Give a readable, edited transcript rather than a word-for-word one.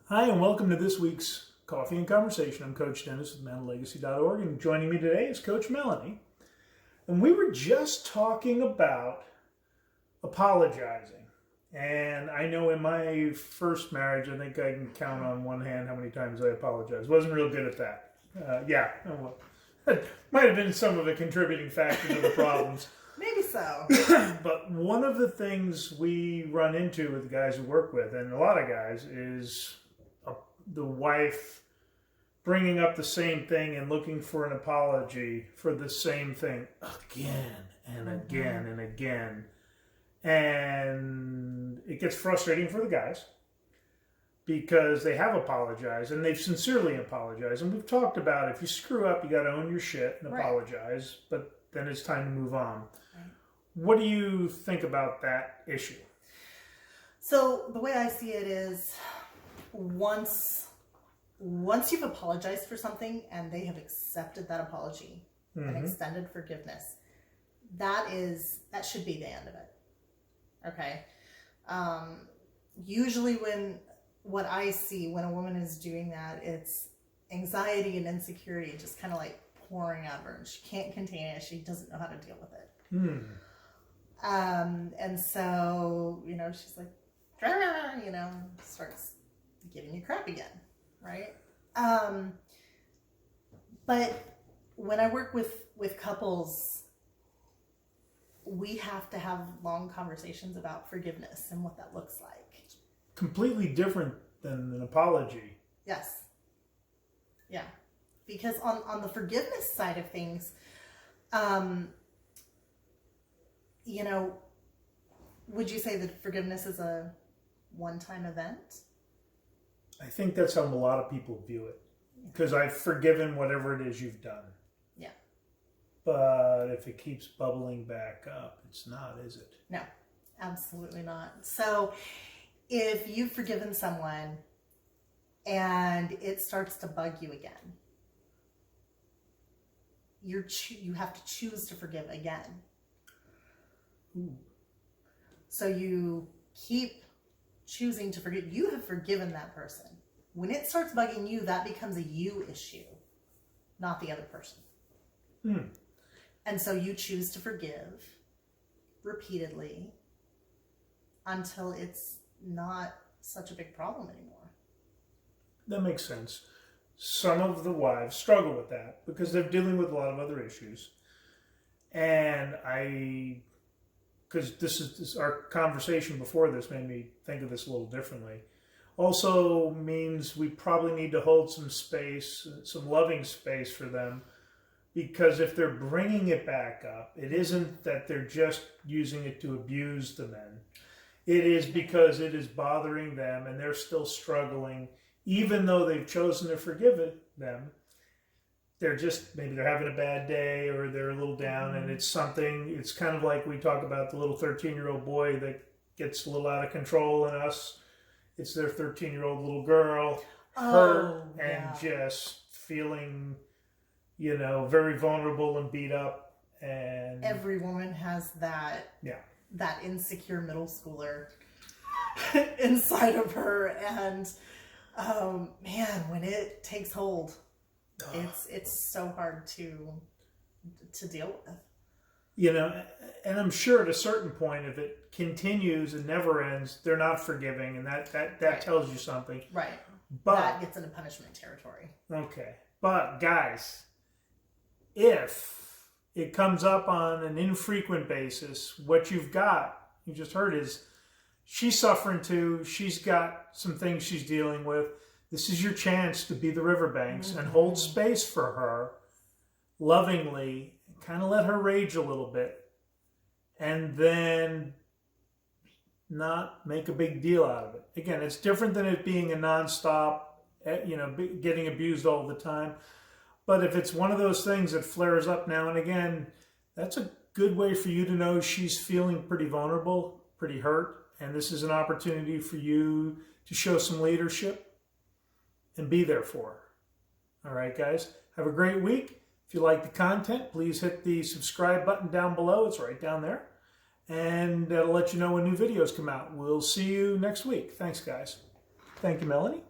Hi, and welcome to this week's Coffee and Conversation. I'm Coach Dennis with ManLegacy.org, and joining me today is Coach Melanie. And we were just talking about apologizing. And I know in my first marriage, I think I can count on one hand how many times I apologized. Wasn't real good at that. That might have been some of a contributing factor to the problems. Maybe so. But one of the things we run into with the guys we work with, and a lot of guys, is the wife bringing up the same thing and looking for an apology for the same thing again and again and again. And it gets frustrating for the guys because they have apologized and they've sincerely apologized. And we've talked about if you screw up, you got to own your shit and apologize, but then it's time to move on. Right. What do you think about that issue? So the way I see it is once you've apologized for something and they have accepted that apology and extended forgiveness, that should be the end of it. Okay. Usually what I see when a woman is doing that, it's anxiety and insecurity just kind of like pouring out of her, and she can't contain it. She doesn't know how to deal with it. And so, she's like, starts giving you crap again. Right. But when I work with couples, we have to have long conversations about forgiveness and what that looks like. It's completely different than an apology. Yes. Yeah. Because on the forgiveness side of things, would you say that forgiveness is a one-time event? I think that's how a lot of people view it. Because I've forgiven whatever it is you've done. Yeah. But if it keeps bubbling back up, it's not, is it? No, absolutely not. So if you've forgiven someone and it starts to bug you again, you have to choose to forgive again. Ooh. So you keep choosing to forgive. You have forgiven that person. When it starts bugging you, that becomes a you issue, not the other person. And so you choose to forgive repeatedly until it's not such a big problem anymore. That makes sense. Some of the wives struggle with that because they're dealing with a lot of other issues. And because our conversation before this made me think of this a little differently. Also means we probably need to hold some space, some loving space for them, because if they're bringing it back up, it isn't that they're just using it to abuse the men. It is because it is bothering them and they're still struggling, even though they've chosen to forgive them. Maybe they're having a bad day or they're a little down, and it's kind of like we talk about the little 13-year-old boy that gets a little out of control in us. It's their 13-year-old little girl hurt and just feeling, very vulnerable and beat up. And every woman has that insecure middle schooler inside of her. And when it takes hold, it's so hard to deal with. And I'm sure at a certain point, if it continues and never ends, they're not forgiving, and that tells you something. Right. But that gets into punishment territory. Okay. But guys, if it comes up on an infrequent basis, what you just heard is she's suffering too. She's got some things she's dealing with. This is your chance to be the riverbanks and hold space for her lovingly, kind of let her rage a little bit, and then not make a big deal out of it. Again, it's different than it being a nonstop, getting abused all the time. But if it's one of those things that flares up now and again, that's a good way for you to know she's feeling pretty vulnerable, pretty hurt, and this is an opportunity for you to show some leadership and be there for her. All right, guys, have a great week. If you like the content, please hit the subscribe button down below. It's right down there. And that'll let you know when new videos come out. We'll see you next week. Thanks, guys. Thank you, Melanie.